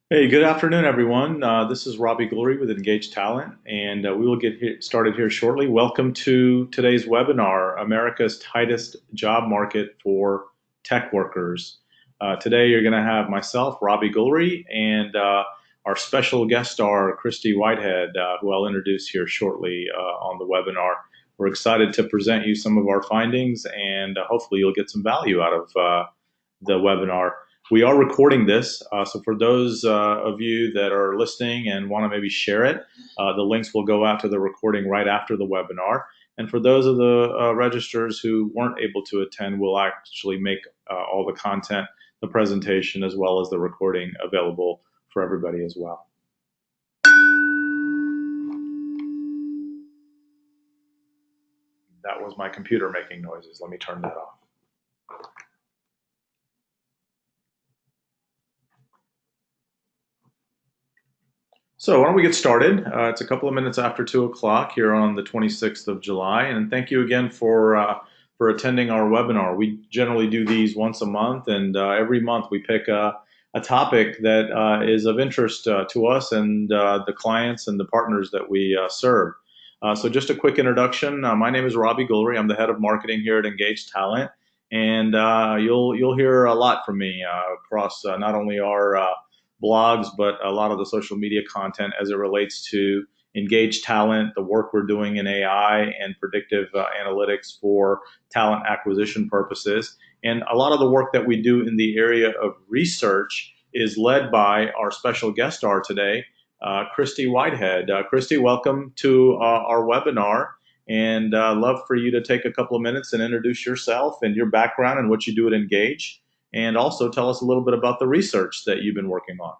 Hey, good afternoon, everyone. This is Robbie Glory with Engage Talent, and we will started here shortly. Welcome to today's webinar, America's Tightest Job Market for Tech Workers. Today, you're going to have myself, Robbie Glory, and our special guest star, Christy Whitehead, who I'll introduce here shortly on the webinar. We're excited to present you some of our findings, and hopefully, you'll get some value out of the webinar. We are recording this, so for those of you that are listening and want to maybe share it, the links will go out to the recording right after the webinar. And for those of the registrars who weren't able to attend, we'll actually make all the content, the presentation, as well as the recording available for everybody as well. That was my computer making noises. Let me turn that off. So why don't we get started? It's a couple of minutes after 2 o'clock here on the 26th of July, and thank you again for attending our webinar. We generally do these once a month, and every month we pick a topic that is of interest to us and the clients and the partners that we serve. So just a quick introduction. My name is Robbie Gullery. I'm the head of marketing here at Engage Talent, and you'll hear a lot from me across not only our blogs, but a lot of the social media content as it relates to engage talent, the work we're doing in AI and predictive analytics for talent acquisition purposes. And a lot of the work that we do in the area of research is led by our special guest star today, Christy Whitehead. Christy, welcome to our webinar. And love for you to take a couple of minutes and introduce yourself and your background and what you do at Engage, and also tell us a little bit about the research that you've been working on.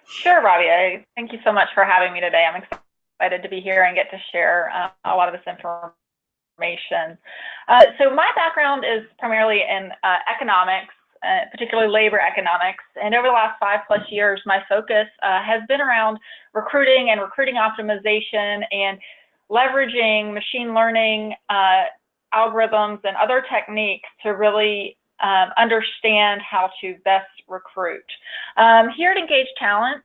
Sure, Robbie. Thank you so much for having me today. I'm excited to be here and get to share a lot of this information. So my background is primarily in economics, particularly labor economics. And over the last 5+ years, my focus has been around recruiting and recruiting optimization and leveraging machine learning algorithms and other techniques to really understand how to best recruit. Here at Engage Talent,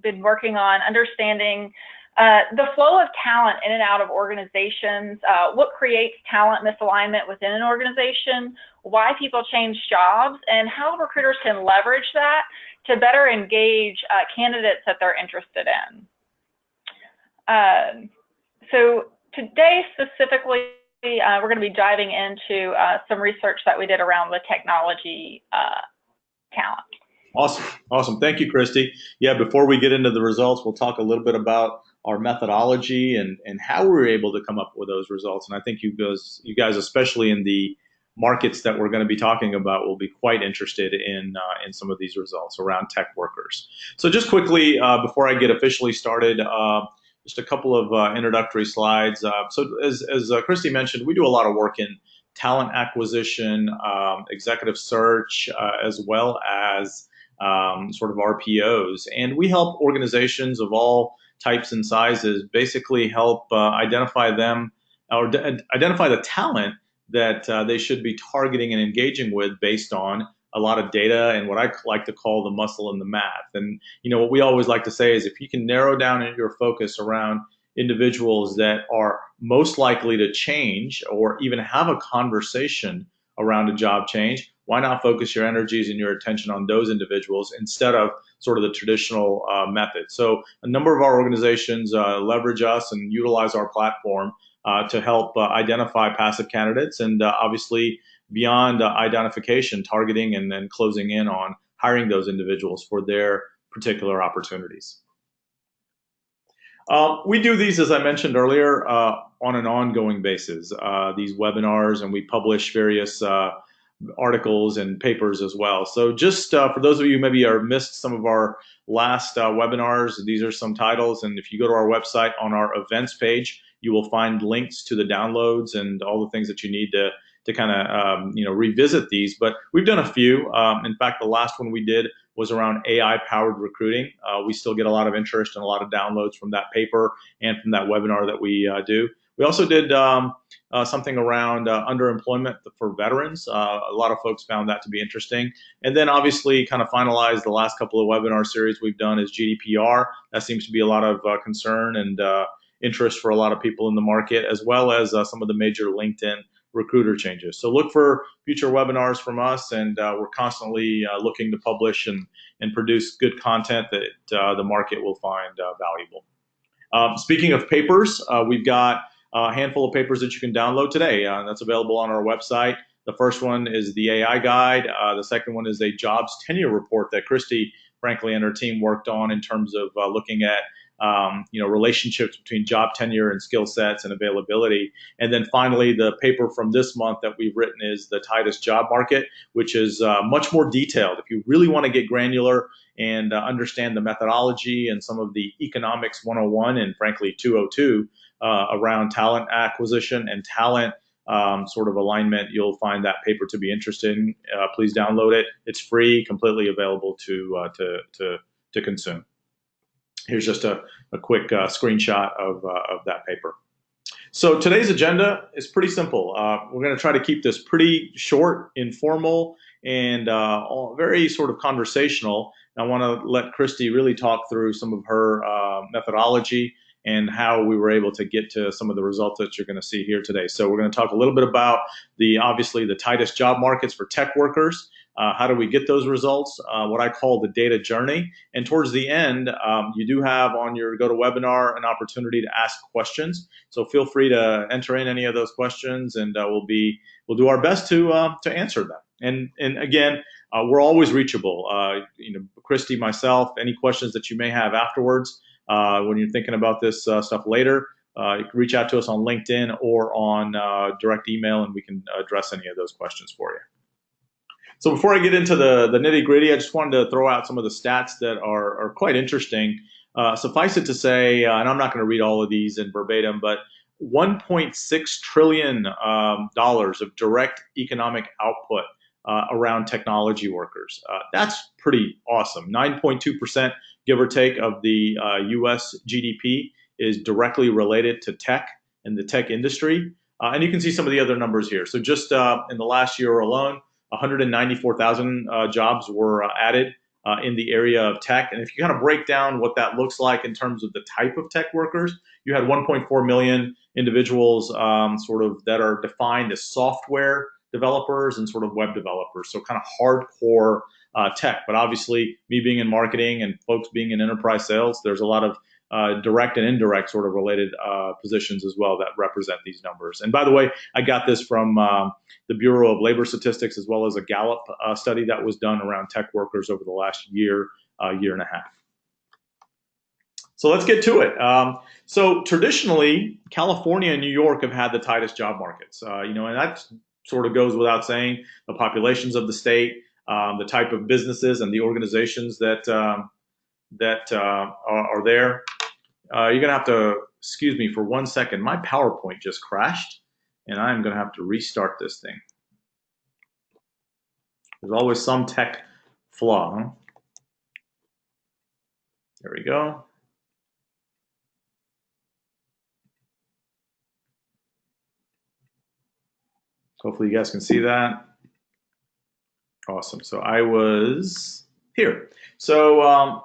been working on understanding the flow of talent in and out of organizations, what creates talent misalignment within an organization, why people change jobs, and how recruiters can leverage that to better engage candidates that they're interested in. So today specifically, we're going to be diving into some research that we did around the technology talent. Awesome. Thank you, Christy. Yeah, before we get into the results, we'll talk a little bit about our methodology and how we were able to come up with those results. And I think you guys, especially in the markets that we're going to be talking about, will be quite interested in some of these results around tech workers. So just quickly, before I get officially started, just a couple of introductory slides. So as Christy mentioned, we do a lot of work in talent acquisition, executive search, as well as sort of RPOs. And we help organizations of all types and sizes basically help identify them or identify the talent that they should be targeting and engaging with based on a lot of data and what I like to call the muscle and the math. And what we always like to say is if you can narrow down your focus around individuals that are most likely to change or even have a conversation around a job change, why not focus your energies and your attention on those individuals instead of sort of the traditional method? So a number of our organizations leverage us and utilize our platform to help identify passive candidates, and obviously beyond identification, targeting, and then closing in on hiring those individuals for their particular opportunities. We do these, as I mentioned earlier, on an ongoing basis, these webinars, and we publish various articles and papers as well. So just for those of you who maybe missed some of our last webinars, these are some titles. And if you go to our website on our events page, you will find links to the downloads and all the things that you need to kind of revisit these. But we've done a few. In fact, the last one we did was around AI-powered recruiting. We still get a lot of interest and a lot of downloads from that paper and from that webinar that we do. We also did something around underemployment for veterans. A lot of folks found that to be interesting. And then obviously kind of finalized the last couple of webinar series we've done is GDPR. That seems to be a lot of concern and interest for a lot of people in the market, as well as some of the major LinkedIn recruiter changes. So look for future webinars from us, and we're constantly looking to publish and produce good content that the market will find valuable. Speaking of papers, we've got a handful of papers that you can download today. That's available on our website. The first one is the AI guide. The second one is a jobs tenure report that Christy, frankly, and her team worked on in terms of looking at relationships between job tenure and skill sets and availability. And then finally, the paper from this month that we've written is the Tightest job market, which is much more detailed. If you really want to get granular and understand the methodology and some of the economics 101 and frankly 202 around talent acquisition and talent sort of alignment, you'll find that paper to be interesting. Please download it. It's free, completely available to consume. Here's just a quick screenshot of that paper. So today's agenda is pretty simple. We're going to try to keep this pretty short, informal, and very sort of conversational. I want to let Christy really talk through some of her methodology and how we were able to get to some of the results that you're going to see here today. So we're going to talk a little bit about obviously the tightest job markets for tech workers. How do we get those results? What I call the data journey. And towards the end, you do have on your GoToWebinar an opportunity to ask questions. So feel free to enter in any of those questions, and we'll do our best to answer them. And again, we're always reachable. Christy, myself, any questions that you may have afterwards when you're thinking about this stuff later, you can reach out to us on LinkedIn or on direct email, and we can address any of those questions for you. So before I get into the nitty gritty, I just wanted to throw out some of the stats that are quite interesting. Suffice it to say, and I'm not going to read all of these in verbatim, but $1.6 trillion of direct economic output around technology workers. That's pretty awesome. 9.2%, give or take, of the U.S. GDP is directly related to tech and the tech industry. And you can see some of the other numbers here. So just in the last year alone, 194,000 jobs were added in the area of tech. And if you kind of break down what that looks like in terms of the type of tech workers, you had 1.4 million individuals sort of that are defined as software developers and sort of web developers. So kind of hardcore tech. But obviously, me being in marketing and folks being in enterprise sales, there's a lot of direct and indirect sort of related positions as well that represent these numbers. And by the way, I got this from the Bureau of Labor Statistics, as well as a Gallup study that was done around tech workers over the last year and a half. So let's get to it. So traditionally, California and New York have had the tightest job markets. And that sort of goes without saying. The populations of the state, the type of businesses and the organizations that are there. You're going to have to excuse me for 1 second. My PowerPoint just crashed, and I'm going to have to restart this thing. There's always some tech flaw. Huh? There we go. Hopefully you guys can see that. Awesome. So I was here. So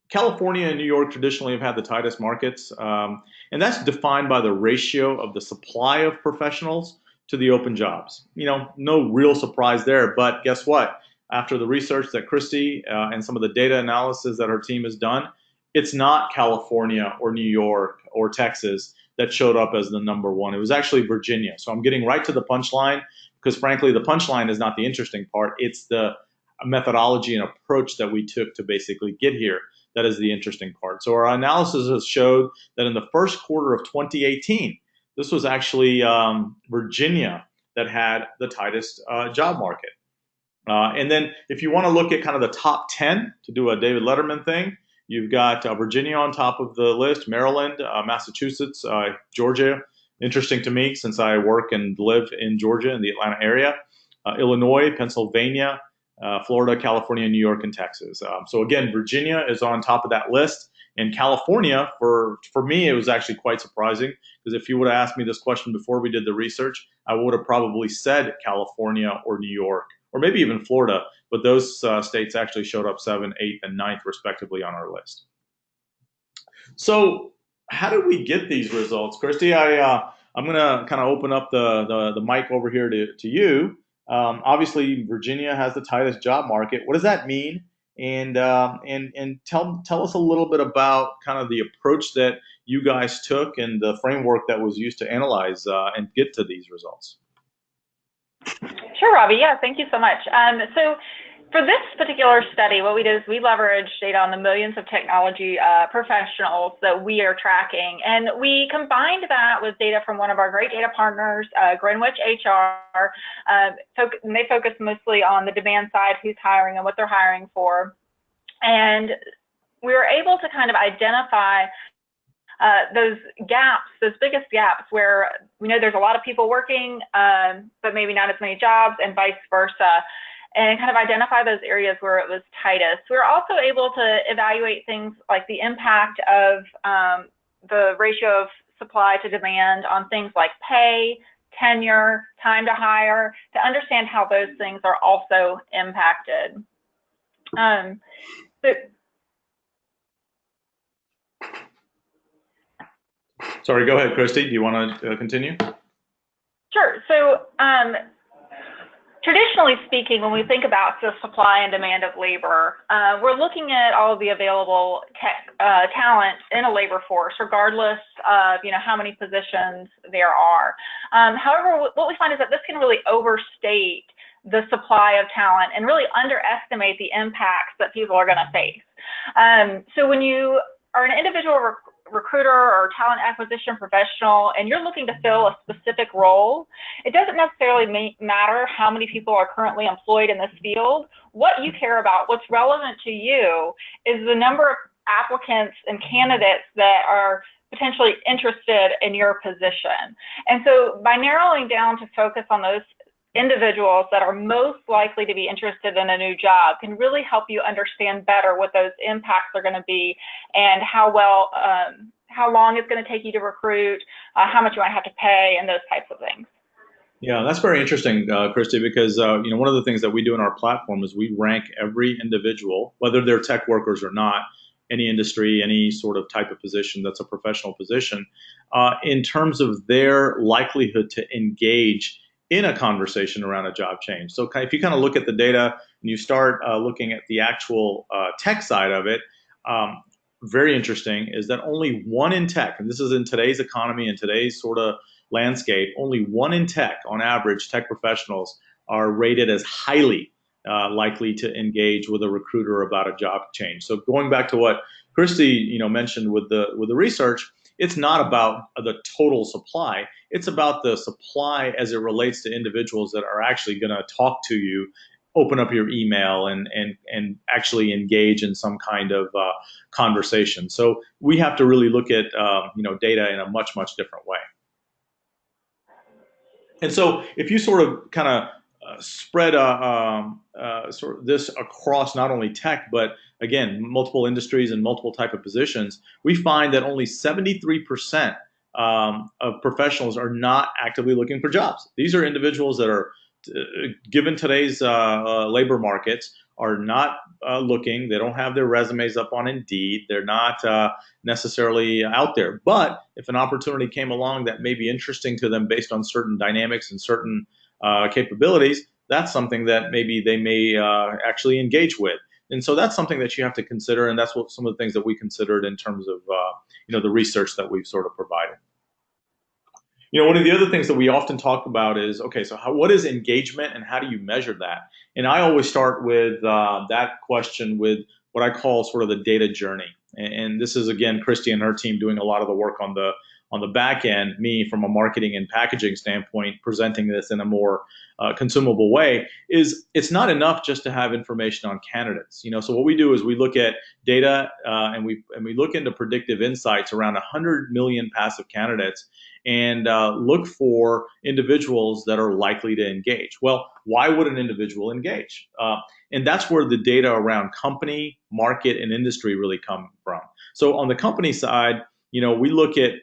California and New York traditionally have had the tightest markets, and that's defined by the ratio of the supply of professionals to the open jobs. No real surprise there, but guess what? After the research that Christy and some of the data analysis that her team has done, it's not California or New York or Texas that showed up as the number one. It was actually Virginia. So I'm getting right to the punchline because, frankly, the punchline is not the interesting part. It's the methodology and approach that we took to basically get here. That is the interesting part. So our analysis has showed that in the first quarter of 2018, this was actually Virginia that had the tightest job market. And then if you want to look at kind of the top 10 to do a David Letterman thing, you've got Virginia on top of the list, Maryland, Massachusetts, Georgia. Interesting to me since I work and live in Georgia in the Atlanta area, Illinois, Pennsylvania, Florida, California, New York, and Texas. So again, Virginia is on top of that list. In California, for me, it was actually quite surprising because if you would have asked me this question before we did the research, I would have probably said California or New York or maybe even Florida. But those states actually showed up 7th, 8th, and 9th, respectively, on our list. So, how did we get these results, Christy? I'm going to kind of open up the mic over here to you. Obviously, Virginia has the tightest job market. What does that mean? And tell us a little bit about kind of the approach that you guys took and the framework that was used to analyze and get to these results. Sure, Robbie. Yeah, thank you so much. So for this particular study, what we did is we leveraged data on the millions of technology professionals that we are tracking, and we combined that with data from one of our great data partners, Greenwich HR. And they focus mostly on the demand side, who's hiring and what they're hiring for. And we were able to kind of identify those gaps, those biggest gaps where we know there's a lot of people working, but maybe not as many jobs, and vice versa, and kind of identify those areas where it was tightest. We were also able to evaluate things like the impact of the ratio of supply to demand on things like pay, tenure, time to hire, to understand how those things are also impacted. Sorry, go ahead, Christy. Do you want to continue? Sure. So traditionally speaking, when we think about the supply and demand of labor, we're looking at all of the available talent in a labor force, regardless of how many positions there are. However, what we find is that this can really overstate the supply of talent and really underestimate the impacts that people are going to face. So when you are an individual recruiter or talent acquisition professional and you're looking to fill a specific role, it doesn't necessarily matter how many people are currently employed in this field. What you care about, what's relevant to you, is the number of applicants and candidates that are potentially interested in your position. And so by narrowing down to focus on those individuals that are most likely to be interested in a new job can really help you understand better what those impacts are going to be and how long it's going to take you to recruit, how much you might have to pay, and those types of things. Yeah, that's very interesting, Christy, because one of the things that we do in our platform is we rank every individual, whether they're tech workers or not, any industry, any sort of type of position that's a professional position, in terms of their likelihood to engage in a conversation around a job change. So if you kind of look at the data and you start looking at the actual tech side of it, very interesting is that only one in tech, and this is in today's economy and today's sort of landscape, only one in tech, on average, tech professionals are rated as highly likely to engage with a recruiter about a job change. So going back to what Christy mentioned with the research, it's not about the total supply. It's about the supply as it relates to individuals that are actually going to talk to you, open up your email, and actually engage in some kind of conversation. So we have to really look at data in a much different way. And so if you sort of kind of spread sort of this across not only tech, but again, multiple industries and multiple type of positions, we find that only 73% of professionals are not actively looking for jobs. These are individuals that are, given today's labor markets, are not looking. They don't have their resumes up on Indeed. They're not necessarily out there. But if an opportunity came along that may be interesting to them based on certain dynamics and certain capabilities, that's something that maybe they may actually engage with. And so that's something that you have to consider, and that's what some of the things that we considered in terms of the research that we've sort of provided. One of the other things that we often talk about is, okay, so what is engagement and how do you measure that? And I always start with that question with what I call sort of the data journey. And this is, again, Christy and her team doing a lot of the work on on the back end, me from a marketing and packaging standpoint, presenting this in a more consumable way, is it's not enough just to have information on candidates. So what we do is we look at data and we look into predictive insights around 100 million passive candidates and look for individuals that are likely to engage. Well, why would an individual engage? And that's where the data around company, market, and industry really come from. So on the company side, we look at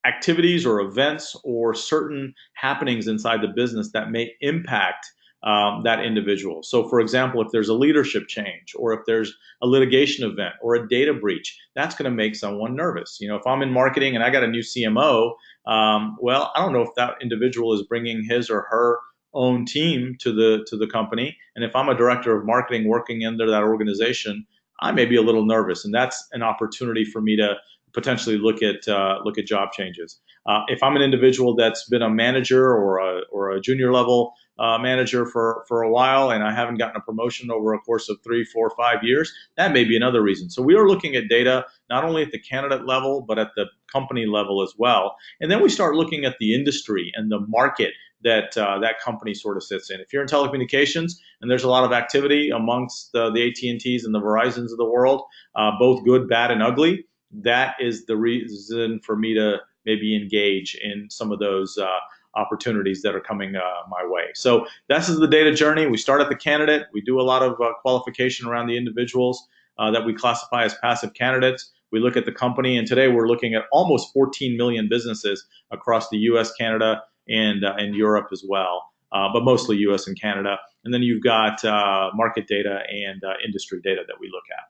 activities or events or certain happenings inside the business that may impact that individual. So, for example, if there's a leadership change or if there's a litigation event or a data breach, that's going to make someone nervous. If I'm in marketing and I got a new CMO, well, I don't know if that individual is bringing his or her own team to the company. And if I'm a director of marketing working under that organization, I may be a little nervous, and that's an opportunity for me to potentially look at job changes. If I'm an individual that's been a manager or a junior level manager for a while, and I haven't gotten a promotion over a course of 3, 4, 5 years, that may be another reason. So we are looking at data not only at the candidate level, but at the company level as well. And then we start looking at the industry and the market that that company sort of sits in. If you're in telecommunications and there's a lot of activity amongst the AT&Ts and the Verizons of the world, both good, bad, and ugly, that is the reason for me to maybe engage in some of those opportunities that are coming my way. So this is the data journey. We start at the candidate. We do a lot of qualification around the individuals that we classify as passive candidates. We look at the company, and today we're looking at almost 14 million businesses across the U.S., Canada, and Europe as well, but mostly U.S. and Canada. And then you've got market data and industry data that we look at.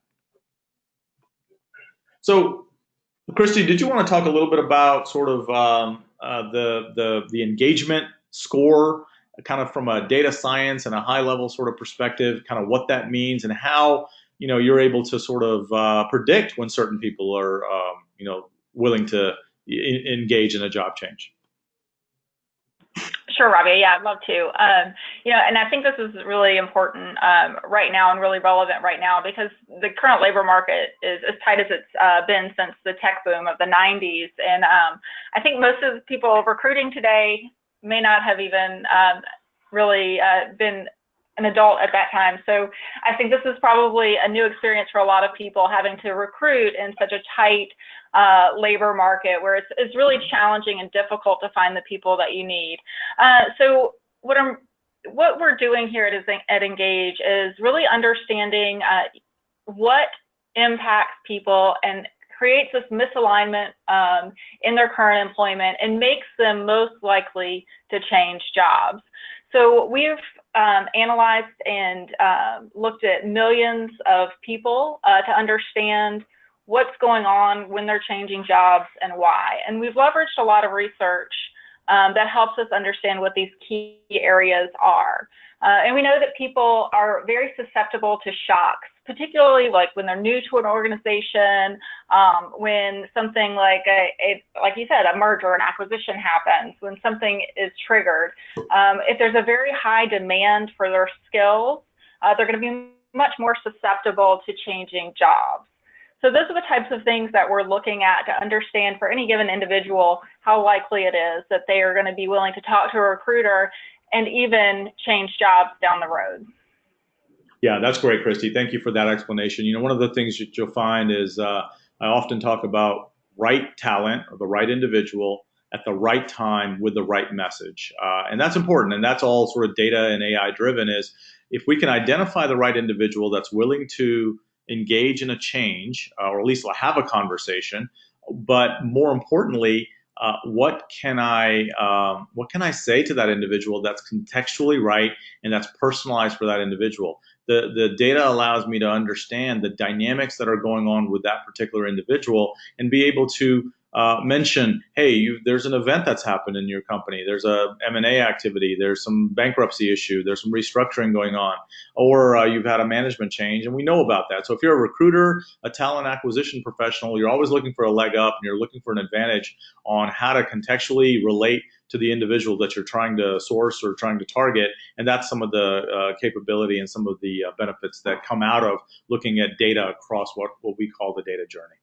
So, Christy, did you want to talk a little bit about sort of the engagement score, kind of from a data science and a high level sort of perspective, kind of what that means and how you're able to sort of predict when certain people are willing to engage in a job change? Sure, Robbie. Yeah, I'd love to. And I think this is really important right now and really relevant right now because the current labor market is as tight as it's been since the tech boom of the 90s. And I think most of the people recruiting today may not have even really been an adult at that time. So I think this is probably a new experience for a lot of people having to recruit in such a tight labor market where it's really challenging and difficult to find the people that you need. So what we're doing here at Engage is really understanding what impacts people and creates this misalignment in their current employment and makes them most likely to change jobs. So we've analyzed and looked at millions of people to understand what's going on when they're changing jobs and why. And we've leveraged a lot of research that helps us understand what these key areas are. And we know that people are very susceptible to shocks, particularly like when they're new to an organization, when something like like you said, a merger or an acquisition happens, when something is triggered. If there's a very high demand for their skills, they're going to be much more susceptible to changing jobs. So those are the types of things that we're looking at to understand for any given individual how likely it is that they are going to be willing to talk to a recruiter and even change jobs down the road. Yeah, that's great, Christy. Thank you for that explanation. One of the things that you'll find is I often talk about right talent or the right individual at the right time with the right message. And that's important. And that's all sort of data and AI driven is if we can identify the right individual that's willing to engage in a change or at least have a conversation, but more importantly, what can I say to that individual that's contextually right and that's personalized for that individual? The data allows me to understand the dynamics that are going on with that particular individual and be able to mention, hey, there's an event that's happened in your company. There's a M&A activity. There's some bankruptcy issue. There's some restructuring going on. Or you've had a management change, and we know about that. So if you're a recruiter, a talent acquisition professional, you're always looking for a leg up, and you're looking for an advantage on how to contextually relate to the individual that you're trying to source or trying to target. And that's some of the capability and some of the benefits that come out of looking at data across what we call the data journey.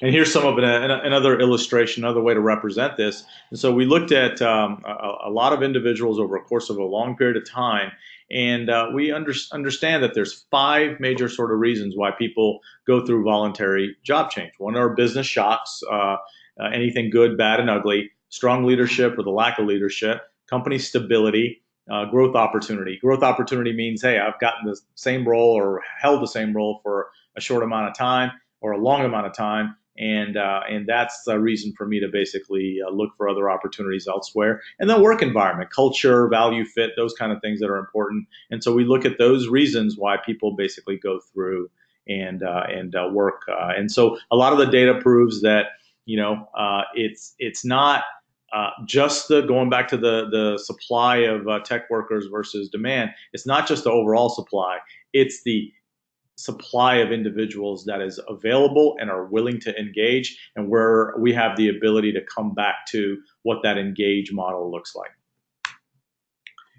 And here's some of another illustration, another way to represent this. And so we looked at a lot of individuals over a course of a long period of time, and we understand that there's five major sort of reasons why people go through voluntary job change. One are business shocks, anything good, bad, and ugly, strong leadership or the lack of leadership, company stability, growth opportunity. Growth opportunity means, hey, I've gotten the same role or held the same role for a short amount of time or a long amount of time, and that's a reason for me to basically look for other opportunities elsewhere. And then work environment, culture, value fit, those kind of things that are important. And so we look at those reasons why people basically go through and work. And so a lot of the data proves that it's not just the going back to the supply of tech workers versus demand. It's not just the overall supply. It's the supply of individuals that is available and are willing to engage, and where we have the ability to come back to what that engage model looks like.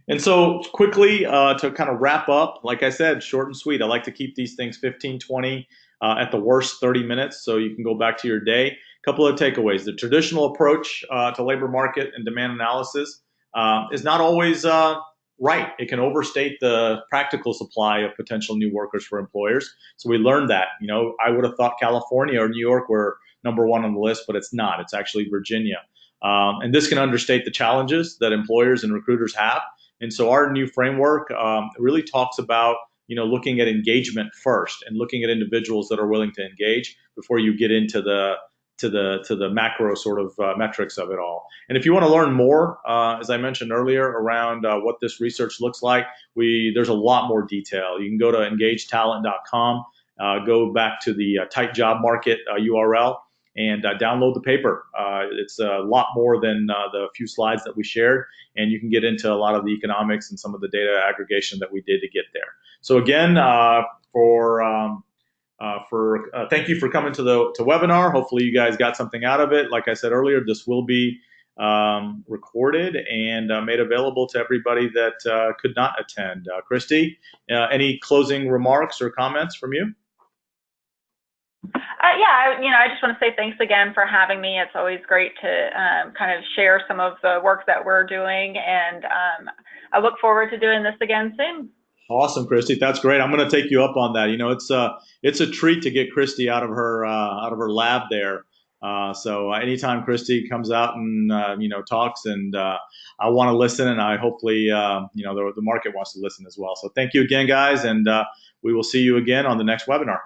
And so quickly to kind of wrap up, like I said, short and sweet. I like to keep these things 15, 20, at the worst 30 minutes so you can go back to your day. A couple of takeaways. The traditional approach to labor market and demand analysis is not always right. It can overstate the practical supply of potential new workers for employers. So we learned that. I would have thought California or New York were number one on the list, but it's not. It's actually Virginia. And this can understate the challenges that employers and recruiters have. And so our new framework really talks about looking at engagement first and looking at individuals that are willing to engage before you get into the macro sort of metrics of it all. And if you want to learn more, as I mentioned earlier, around what this research looks like, there's a lot more detail. You can go to engagetalent.com, go back to the tight job market URL, and download the paper. It's a lot more than the few slides that we shared, and you can get into a lot of the economics and some of the data aggregation that we did to get there. So again, thank you for coming to the webinar. Hopefully you guys got something out of it. Like I said earlier, this will be recorded and made available to everybody that could not attend. Christy, any closing remarks or comments from you? I just want to say thanks again for having me. It's always great to kind of share some of the work that we're doing, and I look forward to doing this again soon. Awesome, Christy. That's great. I'm going to take you up on that. It's a treat to get Christy out of her lab there. So anytime Christy comes out and talks, and I want to listen, and I hopefully the market wants to listen as well. So thank you again, guys, and we will see you again on the next webinar.